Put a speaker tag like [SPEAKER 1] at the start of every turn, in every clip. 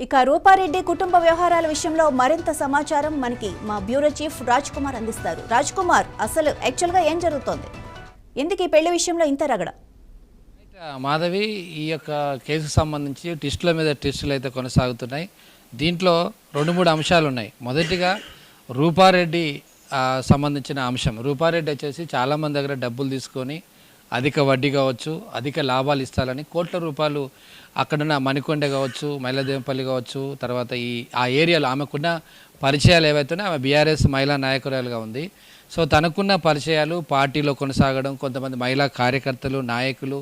[SPEAKER 1] ఇక రూపారెడ్డి కుటుంబ వ్యవహారాల విషయంలో మరింత సమాచారం మనకి మా బ్యూరో చీఫ్ రాజ్ కుమార్ అందిస్తారు. రాజ్ కుమార్, అసలు యాక్చువల్గా ఏం జరుగుతోంది? ఎందుకు ఈ పెళ్లి విషయంలో ఇంత రగడ?
[SPEAKER 2] మాధవి, ఈ యొక్క కేసుకు సంబంధించి టెస్టుల మీద టెస్టులు అయితే కొనసాగుతున్నాయి. దీంట్లో 2-3 అంశాలు ఉన్నాయి. మొదటిగా రూపారెడ్డి సంబంధించిన అంశం. రూపారెడ్డి వచ్చేసి చాలామంది దగ్గర డబ్బులు తీసుకొని అధిక వడ్డీ కావచ్చు, అధిక లాభాలు ఇస్తారని కోట్ల రూపాయలు అక్కడున్న మణికొండ కావచ్చు, మైలదేంపల్లి కావచ్చు, తర్వాత ఆ ఏరియాలో ఆమెకున్న పరిచయాలు ఏవైతున్నాయో ఆమె బీఆర్ఎస్ మహిళా నాయకురాలుగా ఉంది. సో తనకున్న పరిచయాలు పార్టీలో కొనసాగడం, కొంతమంది మహిళా కార్యకర్తలు, నాయకులు,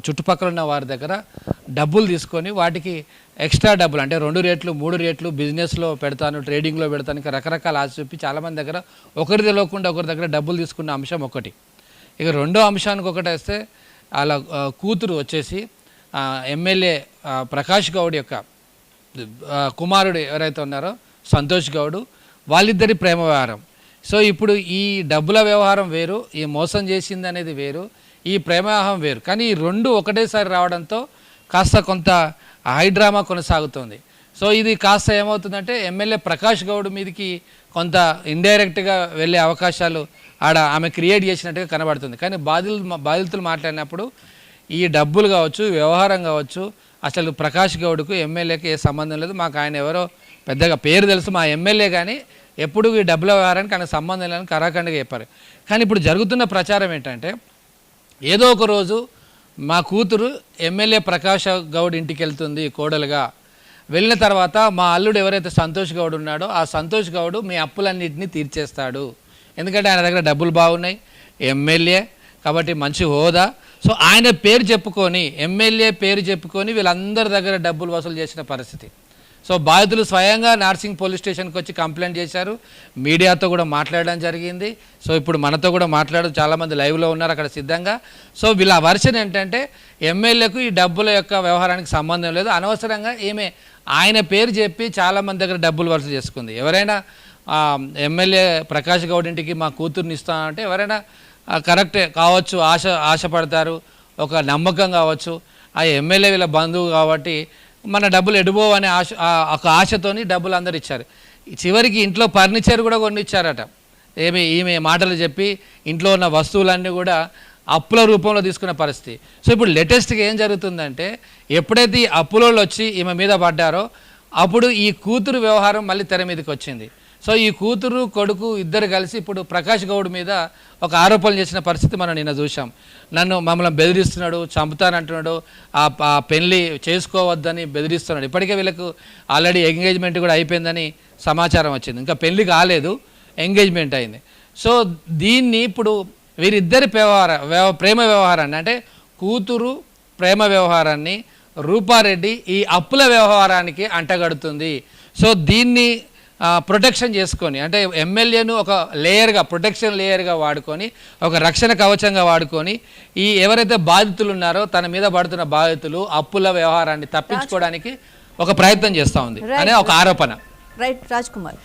[SPEAKER 2] చుట్టుపక్కల ఉన్న వారి దగ్గర డబ్బులు తీసుకొని వాటికి ఎక్స్ట్రా డబ్బులు అంటే 2 రేట్లు 3 రేట్లు బిజినెస్లో పెడతాను, ట్రేడింగ్లో పెడతాను, ఇంకా రకరకాల ఆశ చూపి చాలామంది దగ్గర ఒకరి తెలియకుండా ఒకరి దగ్గర డబ్బులు తీసుకున్న అంశం ఒకటి. ఇక రెండో అంశానికి ఒకటి వేస్తే వాళ్ళ కూతురు వచ్చేసి ఎమ్మెల్యే ప్రకాష్ గౌడ్ యొక్క కుమారుడు ఎవరైతే ఉన్నారో సంతోష్ గౌడ్, వాళ్ళిద్దరి ప్రేమ వ్యవహారం. సో ఇప్పుడు ఈ డబ్బుల వ్యవహారం వేరు, ఈ మోసం చేసింది అనేది వేరు, ఈ ప్రేమ వ్యవహారం వేరు. కానీ ఈ రెండు ఒకటేసారి రావడంతో కాస్త కొంత హైడ్రామా కొనసాగుతుంది. సో ఇది కాస్త ఏమవుతుందంటే ఎమ్మెల్యే ప్రకాష్ గౌడ్ మీదకి కొంత ఇండైరెక్ట్గా వెళ్ళే అవకాశాలు ఆమె క్రియేట్ చేసినట్టుగా కనబడుతుంది. కానీ బాధితులు మాట్లాడినప్పుడు ఈ డబ్బులు కావచ్చు, వ్యవహారం కావచ్చు, అసలు ప్రకాష్ గౌడ్కు ఎమ్మెల్యేకి ఏ సంబంధం లేదు, మాకు ఆయన ఎవరో పెద్దగా పేరు తెలుసు, మా ఎమ్మెల్యే కానీ ఎప్పుడు ఈ డబ్బుల వ్యవహారానికి ఆయన సంబంధం లేదని కరాఖండిగా చెప్పారు. కానీ ఇప్పుడు జరుగుతున్న ప్రచారం ఏంటంటే ఏదో ఒక రోజు మా కూతురు ఎమ్మెల్యే ప్రకాష్ గౌడ్ ఇంటికి వెళ్తుంది కోడలుగా, వెళ్ళిన తర్వాత మా అల్లుడు ఎవరైతే సంతోష్ గౌడ్ ఉన్నాడో ఆ సంతోష్ గౌడ్ మీ అప్పులన్నింటినీ తీర్చేస్తాడు. ఎందుకంటే ఆయన దగ్గర డబ్బులు బాగున్నాయి, ఎమ్మెల్యే కాబట్టి మంచి హోదా. సో ఆయన పేరు చెప్పుకొని, ఎమ్మెల్యే పేరు చెప్పుకొని వీళ్ళందరి దగ్గర డబ్బులు వసూలు చేసిన పరిస్థితి. సో బాధితులు స్వయంగా నార్సింగ్ పోలీస్ స్టేషన్కి వచ్చి కంప్లైంట్ చేశారు, మీడియాతో కూడా మాట్లాడడం జరిగింది. సో ఇప్పుడు మనతో కూడా మాట్లాడడం చాలామంది లైవ్లో ఉన్నారు అక్కడ సిద్ధంగా. సో వీళ్ళ వర్షన్ ఏంటంటే ఎమ్మెల్యేకు ఈ డబ్బుల యొక్క వ్యవహారానికి సంబంధం లేదు, అనవసరంగా ఈమె ఆయన పేరు చెప్పి చాలామంది దగ్గర డబ్బులు వసూలు చేసుకుంది. ఎవరైనా ఎమ్మెల్యే ప్రకాష్ గౌడ్ ఇంటికి మా కూతుర్ని ఇస్తామంటే ఎవరైనా కరెక్టే కావచ్చు, ఆశపడతారు, ఒక నమ్మకం కావచ్చు, ఆ ఎమ్మెల్యే వీళ్ళ బంధువు కాబట్టి మన డబ్బులు ఎడుబోవు అనే ఒక ఆశతోని డబ్బులు అందరు ఇచ్చారు. చివరికి ఇంట్లో ఫర్నిచర్ కూడా కొన్ని ఇచ్చారట. ఈమె మాటలు చెప్పి ఇంట్లో ఉన్న వస్తువులన్నీ కూడా అప్పుల రూపంలో తీసుకునే పరిస్థితి. సో ఇప్పుడు లేటెస్ట్గా ఏం జరుగుతుందంటే ఎప్పుడైతే ఈ అప్పులలో వచ్చి ఈమె మీద పడ్డారో అప్పుడు ఈ కూతురు వ్యవహారం మళ్ళీ తెర మీదకి వచ్చింది. సో ఈ కూతురు కొడుకు ఇద్దరు కలిసి ఇప్పుడు ప్రకాష్ గౌడ్ మీద ఒక ఆరోపణలు చేసిన పరిస్థితి మనం నిన్న చూసాం. మమ్మల్ని బెదిరిస్తున్నాడు, చంపుతానంటున్నాడు, ఆ పెళ్ళి చేసుకోవద్దని బెదిరిస్తున్నాడు. ఇప్పటికే వీళ్ళకు ఆల్రెడీ ఎంగేజ్మెంట్ కూడా అయిపోయిందని సమాచారం వచ్చింది, ఇంకా పెళ్ళి కాలేదు, ఎంగేజ్మెంట్ అయింది. సో దీన్ని ఇప్పుడు వీరిద్దరి ప్రేమ వ్యవహారాన్ని అంటే కూతురు ప్రేమ వ్యవహారాన్ని రూపారెడ్డి ఈ అప్పుల వ్యవహారానికి అంటగడుతుంది. సో దీన్ని ప్రొటెక్షన్ చేసుకొని అంటే ఎమ్మెల్యేను ఒక లేయర్గా ప్రొటెక్షన్ లేయర్గా వాడుకొని, ఒక రక్షణ కవచంగా వాడుకొని ఎవరైతే బాధితులు ఉన్నారో తన మీద పడుతున్న బాధితులు అప్పుల వ్యవహారాన్ని తప్పించుకోవడానికి ఒక ప్రయత్నం చేస్తూ ఉంది అనే ఒక ఆరోపణ.
[SPEAKER 1] రైట్ రాజ్ కుమార్.